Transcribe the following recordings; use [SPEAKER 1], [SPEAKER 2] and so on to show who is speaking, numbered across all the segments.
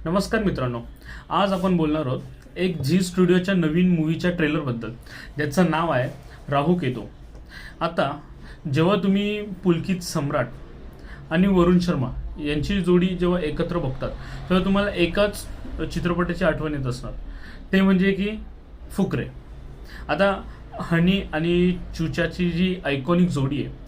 [SPEAKER 1] नमस्कार मित्रांनो, आज आपण बोलणार आहोत एक झी स्टुडिओच्या नवीन मूवीच्या ट्रेलरबद्दल, ज्याचं नाव आहे राहू केतू. आता जेव्हा तुम्ही पुलकित सम्राट आणि वरुण शर्मा यांची जोडी जेव्हा एकत्र बघतात तेव्हा तुम्हाला एकाच चित्रपटाची आठवण येत असणार, ते म्हणजे की फुकरे. आता हनी आणि चुचाची जी आयकॉनिक जोडी आहे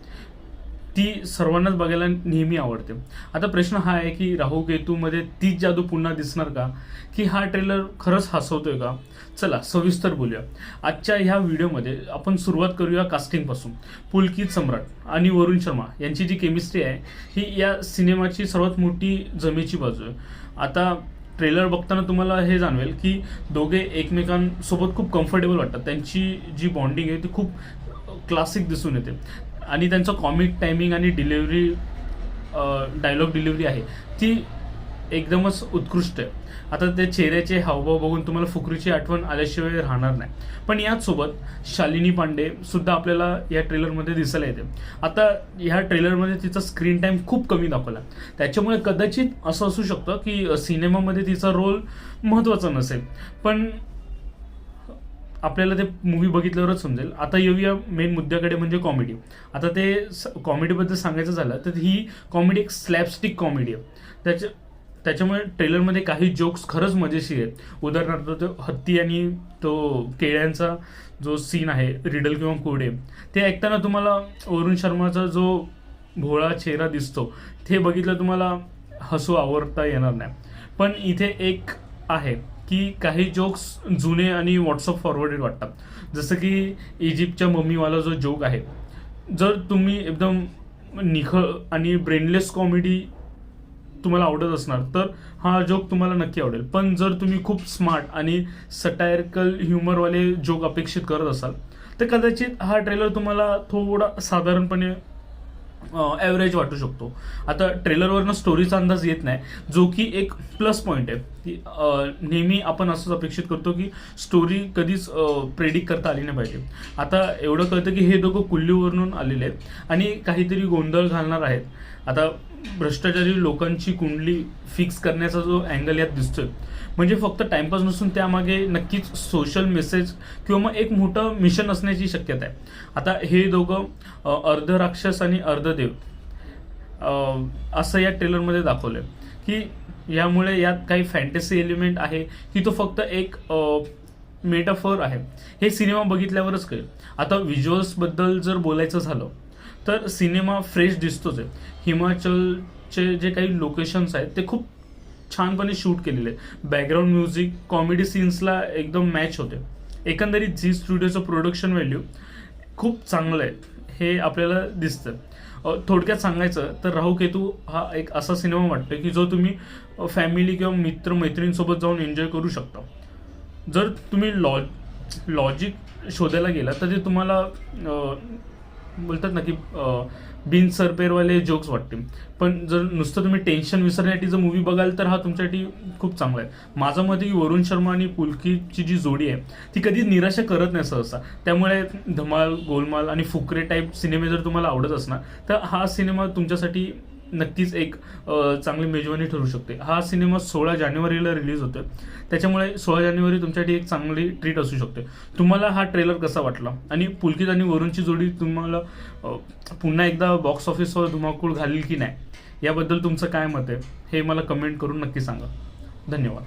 [SPEAKER 1] ती सर्वांनाच बघायला नेहमी आवडते. आता प्रश्न हा आहे की राहू केतूमध्ये तीच जादू पुन्हा दिसणार का, की हा ट्रेलर खरंच हसवतोय का? चला सविस्तर बोलूया. आजच्या ह्या व्हिडिओमध्ये आपण सुरुवात करूया कास्टिंगपासून. पुलकित सम्राट आणि वरुण शर्मा यांची जी केमिस्ट्री आहे ही या सिनेमाची सर्वात मोठी जमेची बाजू आहे. आता ट्रेलर बघताना तुम्हाला हे जाणवेल की दोघे एकमेकांसोबत खूप कम्फर्टेबल वाटतात. त्यांची जी बॉन्डिंग आहे ती खूप क्लासिक दिसून येते आणि त्यांचं कॉमिक टायमिंग आणि डिलिव्हरी डायलॉग डिलिव्हरी आहे ती एकदमच उत्कृष्ट आहे. आता ते चेहऱ्याचे हावभाव बघून तुम्हाला फुकरीची आठवण आल्याशिवाय राहणार नाही. पण याचसोबत शालिनी पांडे सुद्धा आपल्याला या ट्रेलरमध्ये दिसायला येते. आता ह्या ट्रेलरमध्ये तिचा स्क्रीन टाईम खूप कमी दाखवला, त्याच्यामुळे कदाचित असं असू शकतं की सिनेमामध्ये तिचा रोल महत्त्वाचा नसेल, पण आपल्याला ते मूवी बघितल्यावरच समजेल. आता येऊया मेन मुद्द्याकडे, म्हणजे कॉमेडी. आता ते कॉमेडीबद्दल सांगायचं झालं तर ही कॉमेडी एक स्लॅपस्टिक कॉमेडी आहे. त्याच्यामुळे ट्रेलरमध्ये काही जोक्स खरंच मजेशीर आहेत. उदाहरणार्थ तो हत्ती आणि तो केळ्यांचा जो सीन आहे, रिडल किंवा कोडे, ते ऐकताना तुम्हाला वरुण शर्माचा जो भोळा चेहरा दिसतो ते बघितलं तुम्हाला हसू आवरता येणार नाही. पण इथे एक आहे की काही जोक्स जुने आणि व्हॉट्सअप फॉरवर्डेड वाटतात. जसं की इजिप्तच्या मम्मीवाला जो जोक आहे, जर तुम्ही एकदम निखळ आणि ब्रेनलेस कॉमेडी तुम्हाला आवडत असणार तर हा जोक तुम्हाला नक्की आवडेल. पण जर तुम्ही खूप स्मार्ट आणि सटायरिकल ह्युमरवाले जोक अपेक्षित करत असाल तर कदाचित हा ट्रेलर तुम्हाला थोडा साधारणपणे ॲव्हरेज वाटू शकतो. आता ट्रेलरवरनं स्टोरीचा अंदाज येत नाही, जो की एक प्लस पॉईंट आहे. की नेहमी आपण असंच अपेक्षित करतो की स्टोरी कधीच प्रेडिक्ट करता आली नाही पाहिजे. आता एवढं कळतं की हे दोघं कुल्लीवरून आलेले आहेत आणि काहीतरी गोंधळ घालणार आहेत. आता भ्रष्टाचारी लोकांची कुंडली फिक्स करण्याचा जो अँगल यात दिसतोय, म्हणजे फक्त टाइमपास नसून त्यामागे नक्कीच सोशल मेसेज किंवा मग एक मोठं मिशन असण्याची शक्यता आहे. आता हे दोघं अर्ध राक्षस आणि अर्ध देव असं या ट्रेलरमध्ये दाखवलंय की यामुळे यात काही फॅन्टसी एलिमेंट आहे की तो फक्त एक मेटाफर आहे, हे सिनेमा बघितल्यावरच कळेल. आता व्हिज्युअल्सबद्दल जर बोलायचं झालं तर सिनेमा फ्रेश दिसतोच आहे. हिमाचलचे जे काही लोकेशन्स आहेत ते खूप छानपणे शूट केलेले आहेत. बॅकग्राऊंड म्युझिक कॉमेडी सीन्सला एकदम मॅच होते. एकंदरीत झी स्टुडिओचं प्रोडक्शन व्हॅल्यू खूप चांगलं आहे हे आपल्याला दिसतं. थोडक्यात सांगायचं तर राहू केतू हा एक असा सिनेमा वाटतो की जो तुम्ही फॅमिली किंवा मित्रमैत्रिणींसोबत जाऊन एन्जॉय करू शकता. जर तुम्ही लॉजिक शोधायला गेला तर ते तुम्हाला बोलतात ना की बिनसरपेरवाले जोक्स वाटते. पण जर नुसतं तुम्ही टेन्शन विसरण्यासाठी जर मूवी बघाल तर हा तुमच्यासाठी खूप चांगला आहे. माझं मत आहे की वरुण शर्मा आणि पुलकितची जी जोडी आहे ती कधीच निराशा करत नाही सहसा. त्यामुळे धमाल, गोलमाल आणि फुकरे टाईप सिनेमे जर तुम्हाला आवडत असणार तर हा सिनेमा तुमच्यासाठी नक्कीच एक चांगली मेजवानी ठरू शकते. हा सिनेमा 16 जानेवारीला रिलीज होतोय, त्याच्यामुळे 16 जानेवारी तुमच्यासाठी एक चांगली ट्रीट असू शकते. तुम्हाला हा ट्रेलर कसा वाटला आणि पुलकित आणि वरुणची जोडी तुम्हाला पुन्हा एकदा बॉक्स ऑफिसवर धुमाकूळ घालेल की नाही, याबद्दल तुमचं काय मत आहे हे मला कमेंट करून नक्की सांगा. धन्यवाद.